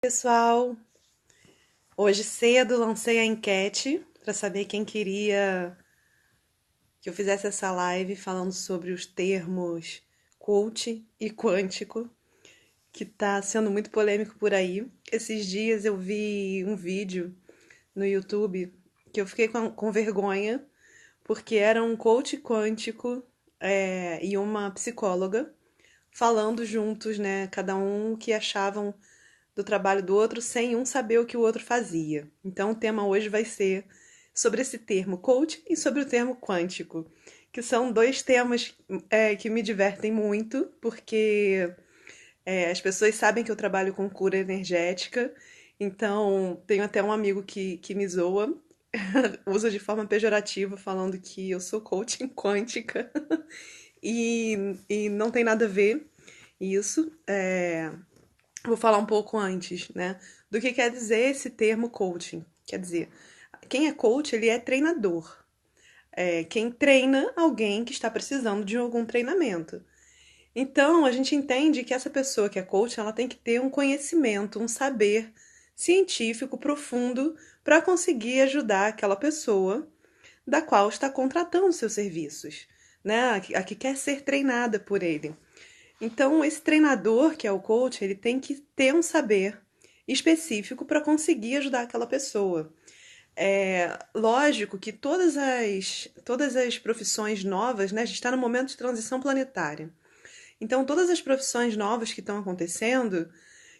Pessoal, hoje cedo lancei a enquete para saber quem queria que eu fizesse essa live falando sobre os termos coach e quântico, que está sendo muito polêmico por aí. Esses dias eu vi um vídeo no YouTube que eu fiquei com vergonha, porque era um coach quântico e uma psicóloga falando juntos, né? Cada um o que achavam do trabalho do outro sem um saber o que o outro fazia. Então, o tema hoje vai ser sobre esse termo coach e sobre o termo quântico, que são dois temas que me divertem muito, porque as pessoas sabem que eu trabalho com cura energética, então tenho até um amigo que me zoa, usa de forma pejorativa, falando que eu sou coaching quântica, e não tem nada a ver isso. Vou falar um pouco antes, né, do que quer dizer esse termo coaching. Quer dizer, quem é coach, ele é treinador. É quem treina alguém que está precisando de algum treinamento. Então, a gente entende que essa pessoa que é coach, ela tem que ter um conhecimento, um saber científico profundo para conseguir ajudar aquela pessoa da qual está contratando seus serviços, né? A que quer ser treinada por ele. Então, esse treinador, que é o coach, ele tem que ter um saber específico para conseguir ajudar aquela pessoa. É lógico que todas as profissões novas, né, a gente está no momento de transição planetária. Então, todas as profissões novas que estão acontecendo,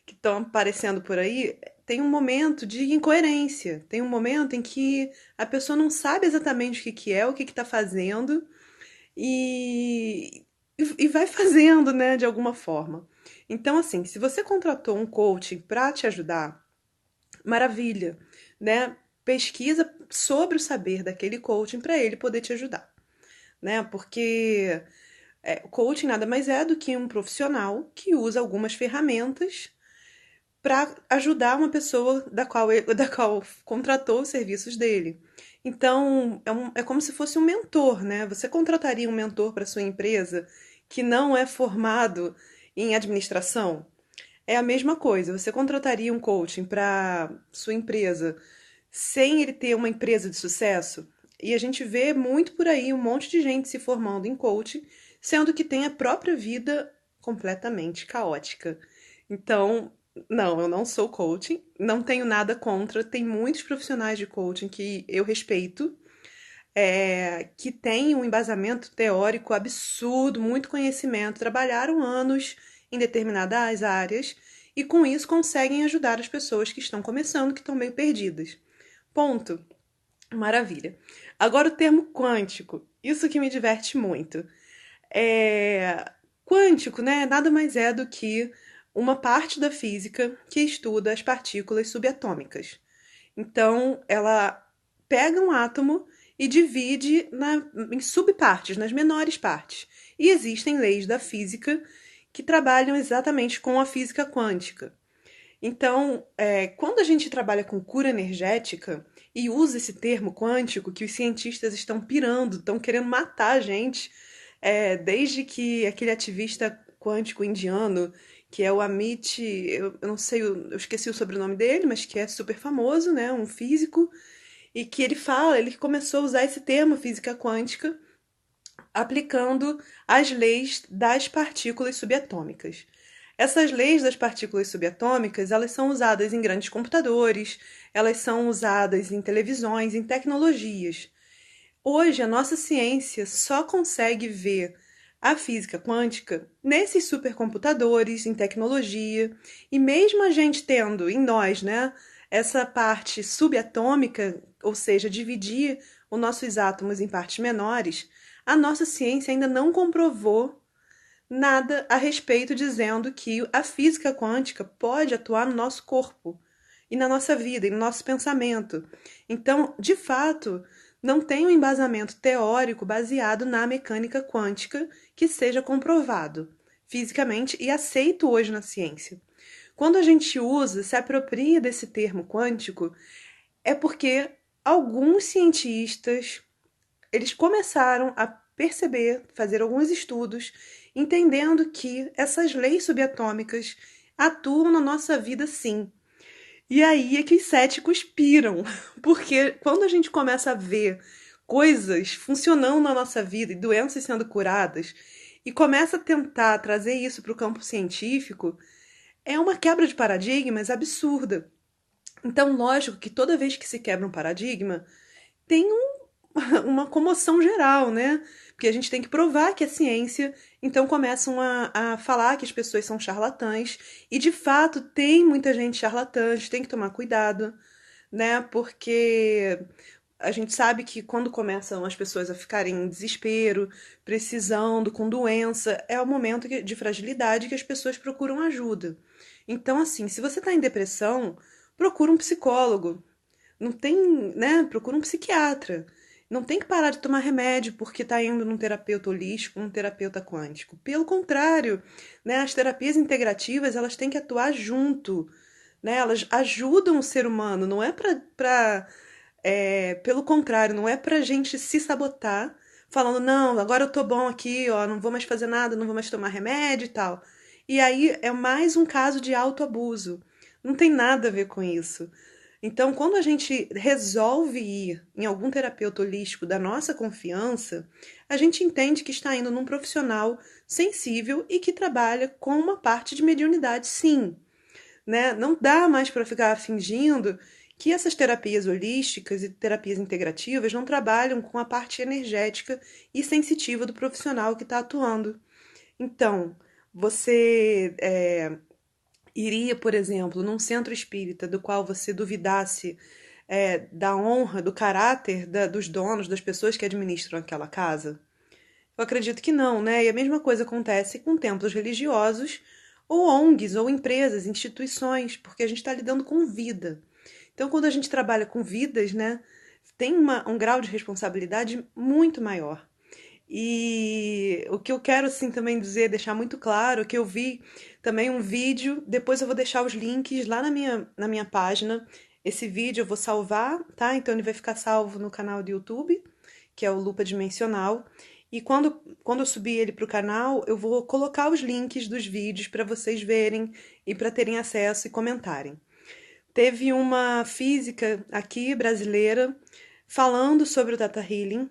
que estão aparecendo por aí, tem um momento de incoerência. Tem um momento em que a pessoa não sabe exatamente o que é, o que está fazendo, e vai fazendo, né, de alguma forma. Então, assim, se você contratou um coaching para te ajudar, maravilha, né? Pesquisa sobre o saber daquele coaching para ele poder te ajudar, né? Porque o coaching nada mais é do que um profissional que usa algumas ferramentas para ajudar uma pessoa da qual contratou os serviços dele. Então, é como se fosse um mentor, né? Você contrataria um mentor para sua empresa que não é formado em administração? É a mesma coisa. Você contrataria um coaching para sua empresa sem ele ter uma empresa de sucesso? E a gente vê muito por aí um monte de gente se formando em coaching, sendo que tem a própria vida completamente caótica. Então, não, eu não sou coaching, não tenho nada contra. Tem muitos profissionais de coaching que eu respeito, que têm um embasamento teórico absurdo, muito conhecimento, trabalharam anos em determinadas áreas e com isso conseguem ajudar as pessoas que estão começando, que estão meio perdidas. Ponto. Maravilha. Agora o termo quântico, isso que me diverte muito. É... Quântico, né? Nada mais é do que uma parte da física que estuda as partículas subatômicas. Então, ela pega um átomo e divide em subpartes, nas menores partes. E existem leis da física que trabalham exatamente com a física quântica. Então, quando a gente trabalha com cura energética e usa esse termo quântico, que os cientistas estão pirando, estão querendo matar a gente, desde que aquele ativista quântico indiano, que é o Amit, eu não sei, eu esqueci o sobrenome dele, mas que é super famoso, né, um físico, e que ele começou a usar esse termo física quântica aplicando as leis das partículas subatômicas. Essas leis das partículas subatômicas, elas são usadas em grandes computadores, elas são usadas em televisões, em tecnologias. Hoje, a nossa ciência só consegue ver a física quântica nesses supercomputadores, em tecnologia, e mesmo a gente tendo em nós, né, essa parte subatômica, ou seja, dividir os nossos átomos em partes menores, a nossa ciência ainda não comprovou nada a respeito dizendo que a física quântica pode atuar no nosso corpo e na nossa vida e no nosso pensamento. Então, de fato, não tem um embasamento teórico baseado na mecânica quântica que seja comprovado fisicamente e aceito hoje na ciência. Quando a gente usa, se apropria desse termo quântico, é porque alguns cientistas, eles começaram a perceber, fazer alguns estudos, entendendo que essas leis subatômicas atuam na nossa vida sim. E aí é que os céticos piram, porque quando a gente começa a ver coisas funcionando na nossa vida e doenças sendo curadas, e começa a tentar trazer isso para o campo científico, é uma quebra de paradigmas absurda. Então, lógico que toda vez que se quebra um paradigma, tem uma comoção geral, né? Porque a gente tem que provar que é ciência, então começam a falar que as pessoas são charlatãs, e de fato tem muita gente charlatã, a gente tem que tomar cuidado, né? Porque a gente sabe que quando começam as pessoas a ficarem em desespero, precisando, com doença, é o momento de fragilidade que as pessoas procuram ajuda. Então, assim, se você está em depressão, procura um psicólogo. Não tem, né? Procura um psiquiatra. Não tem que parar de tomar remédio porque está indo num terapeuta holístico, num terapeuta quântico. Pelo contrário, né? As terapias integrativas, elas têm que atuar junto, né? Elas ajudam o ser humano, não é pelo contrário, não é pra gente se sabotar, falando, não, agora eu tô bom aqui, ó, não vou mais fazer nada, não vou mais tomar remédio e tal. E aí é mais um caso de autoabuso. Não tem nada a ver com isso. Então, quando a gente resolve ir em algum terapeuta holístico da nossa confiança, a gente entende que está indo num profissional sensível e que trabalha com uma parte de mediunidade, sim, né? Não dá mais para ficar fingindo que essas terapias holísticas e terapias integrativas não trabalham com a parte energética e sensitiva do profissional que está atuando. Então, você iria, por exemplo, num centro espírita do qual você duvidasse da honra, do caráter dos donos, das pessoas que administram aquela casa? Eu acredito que não, né? E a mesma coisa acontece com templos religiosos, ou ONGs, ou empresas, instituições, porque a gente está lidando com vida. Então, quando a gente trabalha com vidas, né, tem um grau de responsabilidade muito maior. E o que eu quero, assim, também dizer, deixar muito claro, que eu vi também um vídeo, depois eu vou deixar os links lá na minha página. Esse vídeo eu vou salvar, tá? Então ele vai ficar salvo no canal do YouTube, que é o Lupa Dimensional. E quando eu subir ele para o canal, eu vou colocar os links dos vídeos para vocês verem e para terem acesso e comentarem. Teve uma física aqui brasileira falando sobre o Theta Healing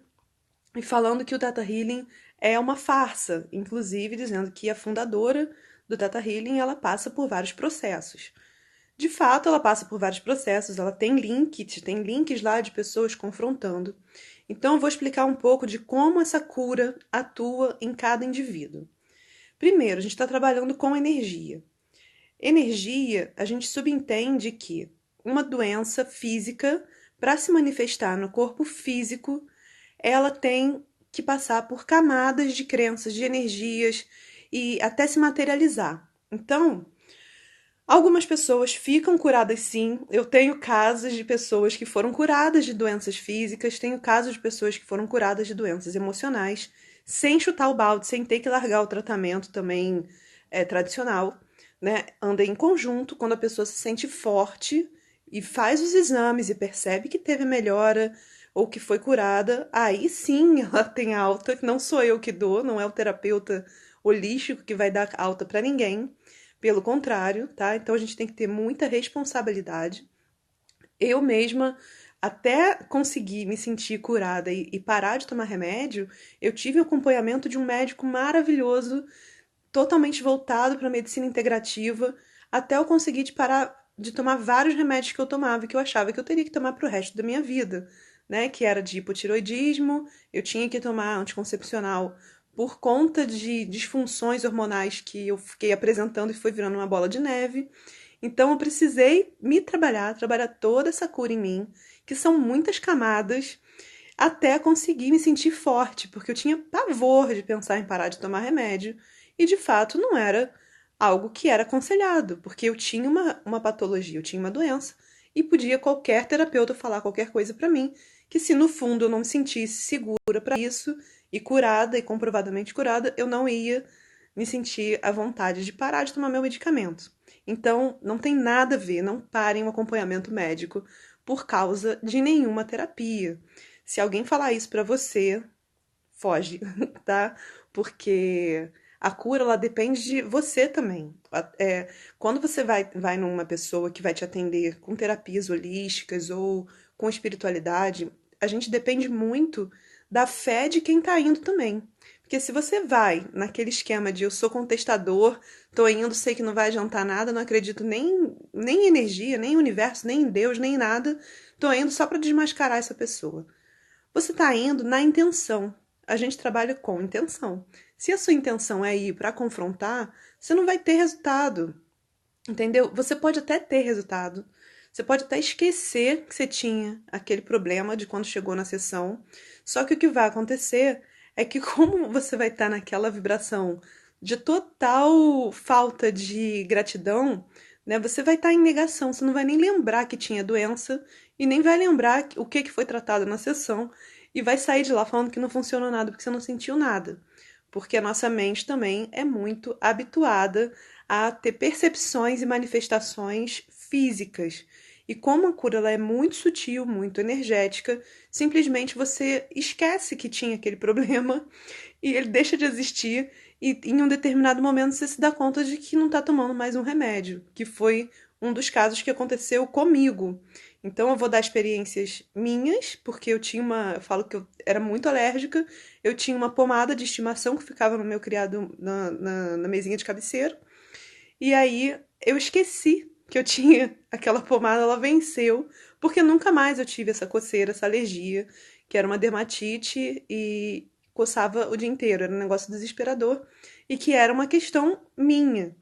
e falando que o Theta Healing é uma farsa, inclusive dizendo que a fundadora do Theta Healing ela passa por vários processos. De fato, ela passa por vários processos, ela tem links lá de pessoas confrontando. Então, eu vou explicar um pouco de como essa cura atua em cada indivíduo. Primeiro, a gente está trabalhando com energia. Energia, a gente subentende que uma doença física, para se manifestar no corpo físico, ela tem que passar por camadas de crenças, de energias e até se materializar. Então, algumas pessoas ficam curadas sim. Eu tenho casos de pessoas que foram curadas de doenças físicas, tenho casos de pessoas que foram curadas de doenças emocionais, sem chutar o balde, sem ter que largar o tratamento também tradicional, né? Anda em conjunto quando a pessoa se sente forte e faz os exames e percebe que teve melhora ou que foi curada, aí sim ela tem alta, não sou eu que dou, não é o terapeuta holístico que vai dar alta para ninguém. Pelo contrário, tá? Então a gente tem que ter muita responsabilidade. Eu mesma, até conseguir me sentir curada e parar de tomar remédio, eu tive o acompanhamento de um médico maravilhoso, totalmente voltado para a medicina integrativa, até eu conseguir de parar de tomar vários remédios que eu tomava, que eu achava que eu teria que tomar para o resto da minha vida, né? Que era de hipotiroidismo, eu tinha que tomar anticoncepcional por conta de disfunções hormonais que eu fiquei apresentando e foi virando uma bola de neve. Então eu precisei me trabalhar toda essa cura em mim, que são muitas camadas, até conseguir me sentir forte, porque eu tinha pavor de pensar em parar de tomar remédio, e de fato não era algo que era aconselhado, porque eu tinha uma patologia, eu tinha uma doença, e podia qualquer terapeuta falar qualquer coisa para mim, que se no fundo eu não me sentisse segura para isso, e curada, e comprovadamente curada, eu não ia me sentir à vontade de parar de tomar meu medicamento. Então, não tem nada a ver, não parem o acompanhamento médico por causa de nenhuma terapia. Se alguém falar isso pra você, foge, tá? Porque A cura, ela depende de você também. Quando você vai numa pessoa que vai te atender com terapias holísticas ou com espiritualidade, a gente depende muito da fé de quem tá indo também. Porque se você vai naquele esquema de eu sou contestador, tô indo, sei que não vai adiantar nada, não acredito nem em energia, nem em universo, nem em Deus, nem em nada, tô indo só para desmascarar essa pessoa. Você tá indo na intenção. A gente trabalha com intenção. Se a sua intenção é ir para confrontar, você não vai ter resultado. Entendeu? Você pode até ter resultado. Você pode até esquecer que você tinha aquele problema de quando chegou na sessão. Só que o que vai acontecer é que, como você vai estar naquela vibração de total falta de gratidão, né? Você vai estar em negação, você não vai nem lembrar que tinha doença e nem vai lembrar o que foi tratado na sessão e vai sair de lá falando que não funcionou nada porque você não sentiu nada. Porque a nossa mente também é muito habituada a ter percepções e manifestações físicas. E como a cura ela é muito sutil, muito energética, simplesmente você esquece que tinha aquele problema e ele deixa de existir e em um determinado momento você se dá conta de que não está tomando mais um remédio, que foi um dos casos que aconteceu comigo. Então eu vou dar experiências minhas, porque eu falo que eu era muito alérgica, eu tinha uma pomada de estimação que ficava no meu criado na mesinha de cabeceira, e aí eu esqueci que eu tinha aquela pomada, ela venceu, porque nunca mais eu tive essa coceira, essa alergia, que era uma dermatite e coçava o dia inteiro, era um negócio desesperador, e que era uma questão minha,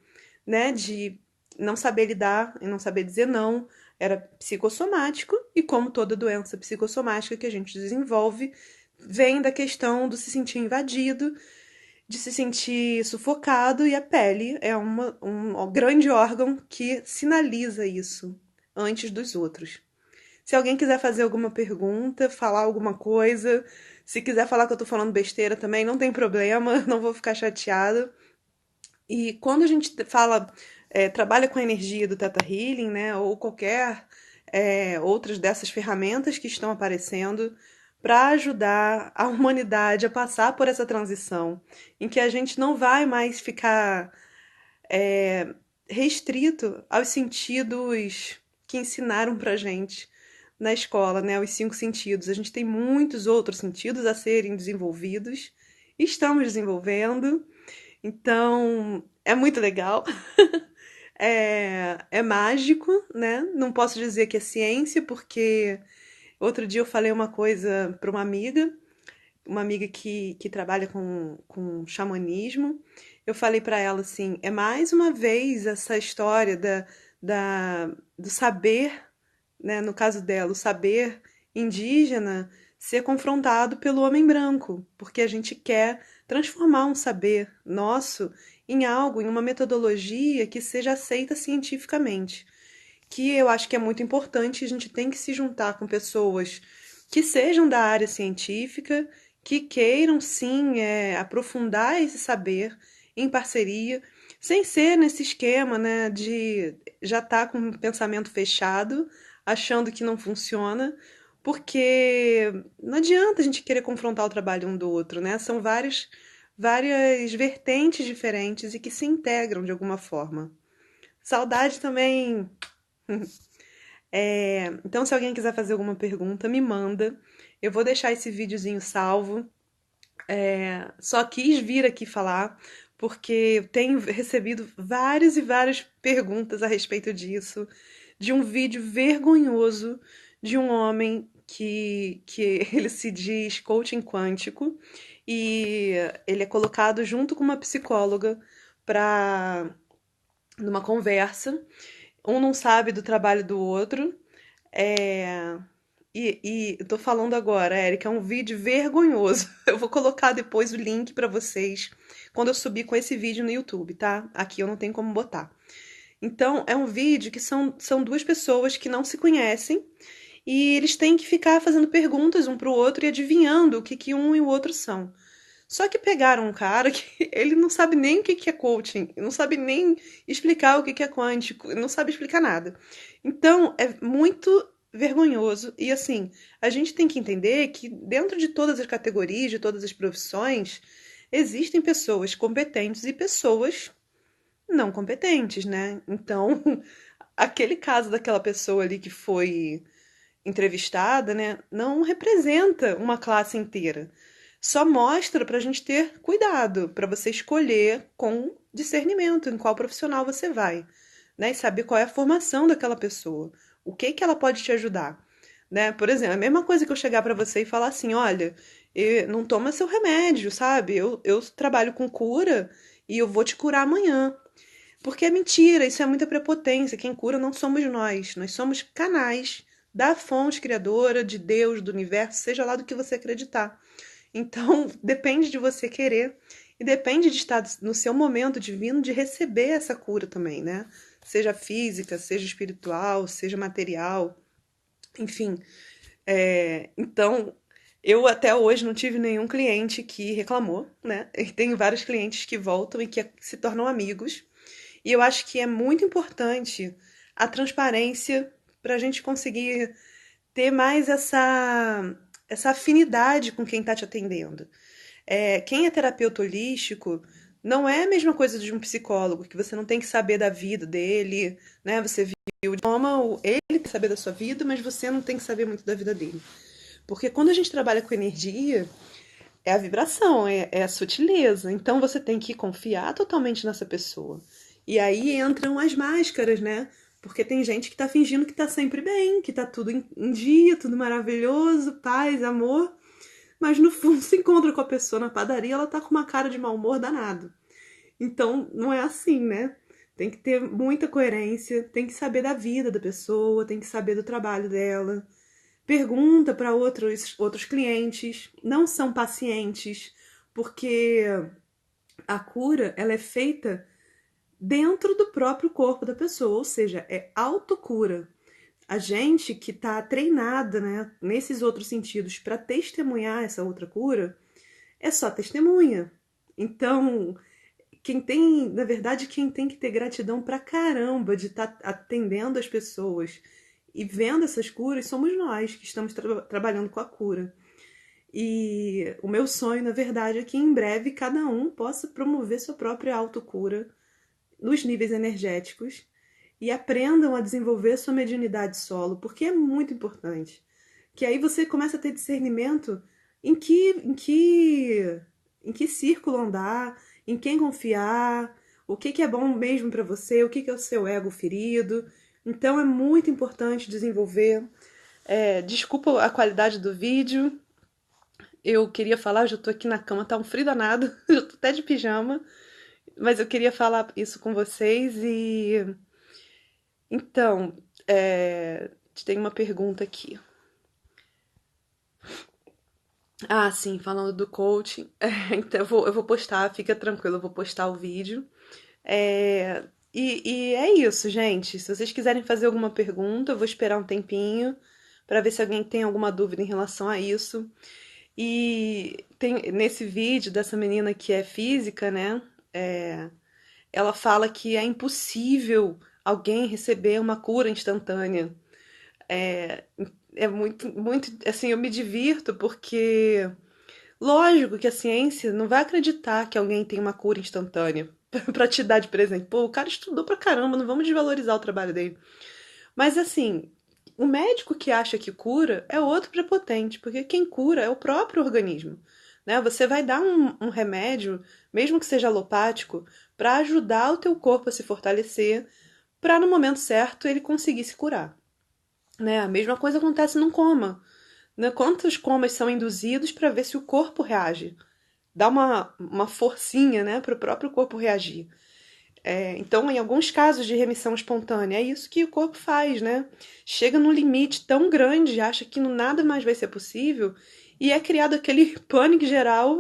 né, de não saber lidar e não saber dizer não, era psicossomático, e como toda doença psicossomática que a gente desenvolve, vem da questão do se sentir invadido, de se sentir sufocado, e a pele é um grande órgão que sinaliza isso antes dos outros. Se alguém quiser fazer alguma pergunta, falar alguma coisa, se quiser falar que eu tô falando besteira também, não tem problema, não vou ficar chateada. E quando a gente trabalha com a energia do Theta Healing, né, ou qualquer outras dessas ferramentas que estão aparecendo para ajudar a humanidade a passar por essa transição, em que a gente não vai mais ficar restrito aos sentidos que ensinaram pra gente na escola, né, os 5 sentidos. A gente tem muitos outros sentidos a serem desenvolvidos, estamos desenvolvendo, então é muito legal. É mágico, né? Não posso dizer que é ciência, porque outro dia eu falei uma coisa para uma amiga que trabalha com xamanismo. Eu falei para ela assim: é mais uma vez essa história do saber, né? No caso dela, o saber indígena ser confrontado pelo homem branco, porque a gente quer transformar um saber nosso em algo, em uma metodologia que seja aceita cientificamente, que eu acho que é muito importante. A gente tem que se juntar com pessoas que sejam da área científica, que queiram sim aprofundar esse saber em parceria, sem ser nesse esquema, né, de já estar com um pensamento fechado, achando que não funciona, porque não adianta a gente querer confrontar o trabalho um do outro, né? São várias vertentes diferentes e que se integram de alguma forma. Saudade também. Então, se alguém quiser fazer alguma pergunta, me manda. Eu vou deixar esse videozinho salvo. Só quis vir aqui falar porque eu tenho recebido várias e várias perguntas a respeito disso, de um vídeo vergonhoso de um homem que ele se diz coaching quântico e ele é colocado junto com uma psicóloga para numa conversa. Um não sabe do trabalho do outro. É, e eu tô falando agora, Érica, é um vídeo vergonhoso. Eu vou colocar depois o link pra vocês quando eu subir com esse vídeo no YouTube, tá? Aqui eu não tenho como botar. Então, é um vídeo que são duas pessoas que não se conhecem e eles têm que ficar fazendo perguntas um pro outro e adivinhando o que um e o outro são. Só que pegaram um cara que ele não sabe nem o que é coaching, não sabe nem explicar o que é quântico, não sabe explicar nada. Então, é muito vergonhoso. E assim, a gente tem que entender que dentro de todas as categorias, de todas as profissões, existem pessoas competentes e pessoas não competentes, né? Então, aquele caso daquela pessoa ali que foi entrevistada, né, não representa uma classe inteira. Só mostra para a gente ter cuidado, para você escolher com discernimento em qual profissional você vai, né, e saber qual é a formação daquela pessoa, o que que ela pode te ajudar, né? Por exemplo, a mesma coisa que eu chegar para você e falar assim, olha, não toma seu remédio, sabe? Eu trabalho com cura e eu vou te curar amanhã. Porque é mentira, isso é muita prepotência. Quem cura não somos nós. Nós somos canais da fonte criadora, de Deus, do universo, seja lá do que você acreditar. Então, depende de você querer e depende de estar no seu momento divino de receber essa cura também, né? Seja física, seja espiritual, seja material, enfim. Então, eu até hoje não tive nenhum cliente que reclamou, né? E tenho vários clientes que voltam e que se tornam amigos. E eu acho que é muito importante a transparência para a gente conseguir ter mais essa afinidade com quem está te atendendo. Quem é terapeuta holístico não é a mesma coisa de um psicólogo, que você não tem que saber da vida dele, né? Você viu o idioma, ele tem que saber da sua vida, mas você não tem que saber muito da vida dele. Porque quando a gente trabalha com energia, é a vibração, é a sutileza. Então você tem que confiar totalmente nessa pessoa. E aí entram as máscaras, né? Porque tem gente que tá fingindo que tá sempre bem, que tá tudo em dia, tudo maravilhoso, paz, amor. Mas no fundo se encontra com a pessoa na padaria, ela tá com uma cara de mau humor danado. Então não é assim, né? Tem que ter muita coerência, tem que saber da vida da pessoa, tem que saber do trabalho dela. Pergunta para outros clientes, não são pacientes, porque a cura ela é feita dentro do próprio corpo da pessoa, ou seja, é autocura. A gente que está treinada, né, nesses outros sentidos para testemunhar essa outra cura, é só testemunha. Então, na verdade, quem tem que ter gratidão pra caramba de estar atendendo as pessoas e vendo essas curas somos nós que estamos trabalhando com a cura. E o meu sonho, na verdade, é que em breve cada um possa promover sua própria autocura nos níveis energéticos e aprendam a desenvolver sua mediunidade solo, porque é muito importante. Que aí você começa a ter discernimento em que círculo andar, em quem confiar, o que é bom mesmo para você, o que é o seu ego ferido. Então é muito importante desenvolver. Desculpa a qualidade do vídeo. Eu queria falar, eu já tô aqui na cama, tá um frio danado, eu tô até de pijama, mas eu queria falar isso com vocês e então, tem uma pergunta aqui. Ah, sim, falando do coaching. Então eu vou postar, fica tranquilo, eu vou postar o vídeo. É, e é isso, gente. Se vocês quiserem fazer alguma pergunta, eu vou esperar um tempinho para ver se alguém tem alguma dúvida em relação a isso. E tem nesse vídeo dessa menina que é física, né? é, Ela fala que é impossível alguém receber uma cura instantânea. É, é muito, muito, assim, eu me divirto porque, lógico que a ciência não vai acreditar que alguém tem uma cura instantânea pra te dar de presente. Pô, o cara estudou pra caramba, não vamos desvalorizar o trabalho dele. Mas assim, o médico que acha que cura é outro prepotente, porque quem cura é o próprio organismo. Né? Você vai dar um remédio, mesmo que seja alopático, para ajudar o teu corpo a se fortalecer, para no momento certo ele conseguir se curar. Né? A mesma coisa acontece num coma. Né? Quantos comas são induzidos para ver se o corpo reage? Dá uma forcinha, né, para o próprio corpo reagir. Então, em alguns casos de remissão espontânea, é isso que o corpo faz, né? Chega num limite tão grande, acha que nada mais vai ser possível, e é criado aquele pânico geral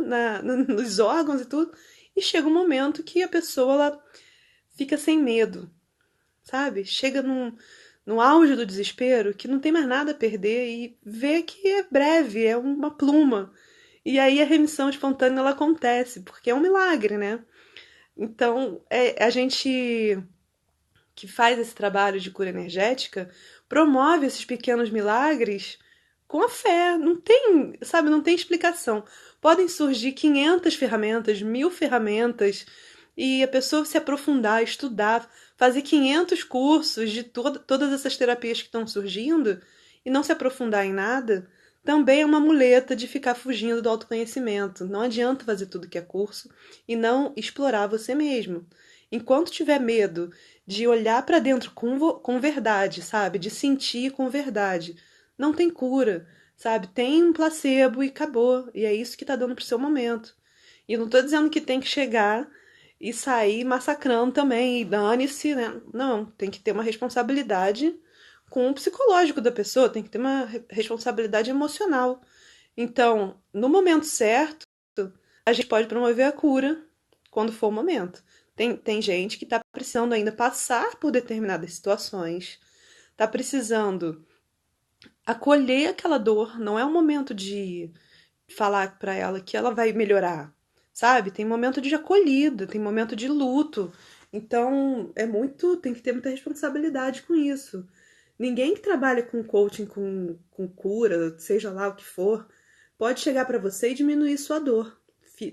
nos órgãos e tudo, e chega um momento que a pessoa ela fica sem medo, sabe? Chega no auge do desespero, que não tem mais nada a perder e vê que é breve, é uma pluma. E aí a remissão espontânea ela acontece, porque é um milagre, né? Então, a gente que faz esse trabalho de cura energética promove esses pequenos milagres com a fé. Não tem, sabe, não tem explicação. Podem surgir 500 ferramentas, 1000 ferramentas, e a pessoa se aprofundar, estudar, fazer 500 cursos de todas essas terapias que estão surgindo e não se aprofundar em nada, também é uma muleta de ficar fugindo do autoconhecimento. Não adianta fazer tudo que é curso e não explorar você mesmo. Enquanto tiver medo de olhar para dentro com verdade, sabe? De sentir com verdade, não tem cura, sabe? Tem um placebo e acabou. E é isso que tá dando pro seu momento. E não tô dizendo que tem que chegar e sair massacrando também, e dane-se, né? Não, tem que ter uma responsabilidade com o psicológico da pessoa, tem que ter uma responsabilidade emocional. Então, no momento certo, a gente pode promover a cura quando for o momento. Tem gente que está precisando ainda passar por determinadas situações, está precisando acolher aquela dor, não é o momento de falar para ela que ela vai melhorar, sabe? Tem momento de acolhida, tem momento de luto. Então, tem que ter muita responsabilidade com isso. Ninguém que trabalha com coaching, com cura, seja lá o que for, pode chegar para você e diminuir sua dor.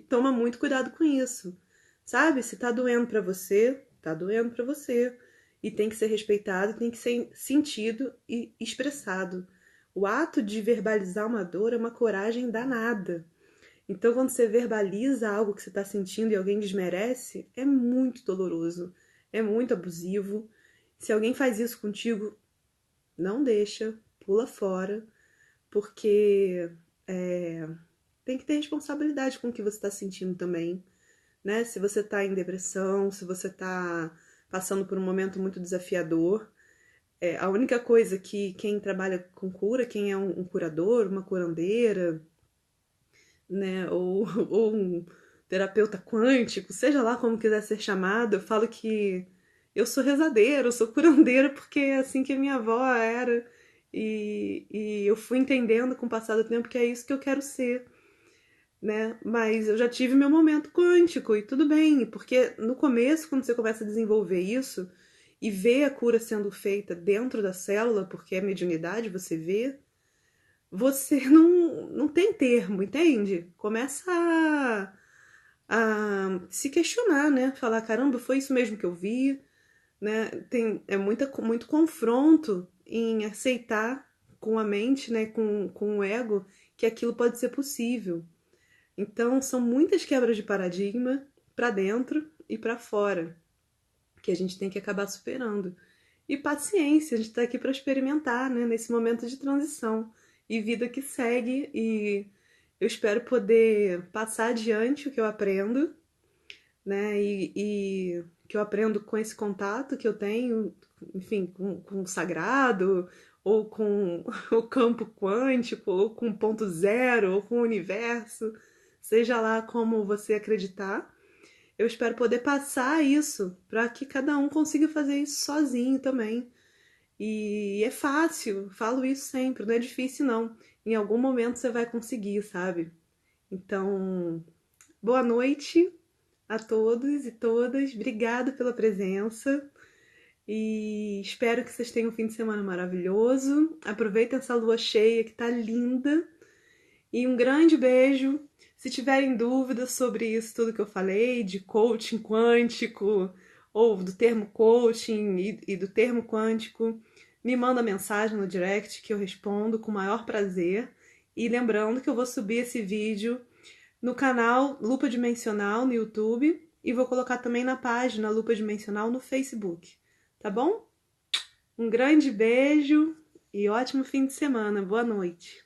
Toma muito cuidado com isso. Sabe? Se tá doendo para você, tá doendo para você. E tem que ser respeitado, tem que ser sentido e expressado. O ato de verbalizar uma dor é uma coragem danada. Então, quando você verbaliza algo que você está sentindo e alguém desmerece, é muito doloroso, é muito abusivo. Se alguém faz isso contigo, não deixa, pula fora, porque tem que ter responsabilidade com o que você está sentindo também, né? Se você está em depressão, se você está passando por um momento muito desafiador, a única coisa que quem trabalha com cura, quem é um curador, uma curandeira, né, ou um terapeuta quântico, seja lá como quiser ser chamado, eu falo que eu sou rezadeira, eu sou curandeira porque é assim que a minha avó era, e eu fui entendendo com o passar do tempo que é isso que eu quero ser, né? Mas eu já tive meu momento quântico e tudo bem, porque no começo, quando você começa a desenvolver isso e vê a cura sendo feita dentro da célula, porque é mediunidade, você não tem termo, entende? Começa a se questionar, né? Falar, caramba, foi isso mesmo que eu vi, né? Muito confronto em aceitar com a mente, né? Com o ego, que aquilo pode ser possível. Então, são muitas quebras de paradigma para dentro e para fora, que a gente tem que acabar superando. E paciência, a gente está aqui para experimentar, né? Nesse momento de transição. E vida que segue, e eu espero poder passar adiante o que eu aprendo, né? E que eu aprendo com esse contato que eu tenho, enfim, com o sagrado, ou com o campo quântico, ou com o ponto zero, ou com o universo, seja lá como você acreditar. Eu espero poder passar isso para que cada um consiga fazer isso sozinho também. E é fácil, falo isso sempre, não é difícil não. Em algum momento você vai conseguir, sabe? Então, boa noite a todos e todas. Obrigada pela presença. E espero que vocês tenham um fim de semana maravilhoso. Aproveitem essa lua cheia que tá linda. E um grande beijo. Se tiverem dúvidas sobre isso tudo que eu falei, de coaching quântico, ou do termo coaching e do termo quântico, me manda mensagem no direct que eu respondo com o maior prazer. E lembrando que eu vou subir esse vídeo no canal Lupa Dimensional no YouTube e vou colocar também na página Lupa Dimensional no Facebook, tá bom? Um grande beijo e ótimo fim de semana. Boa noite.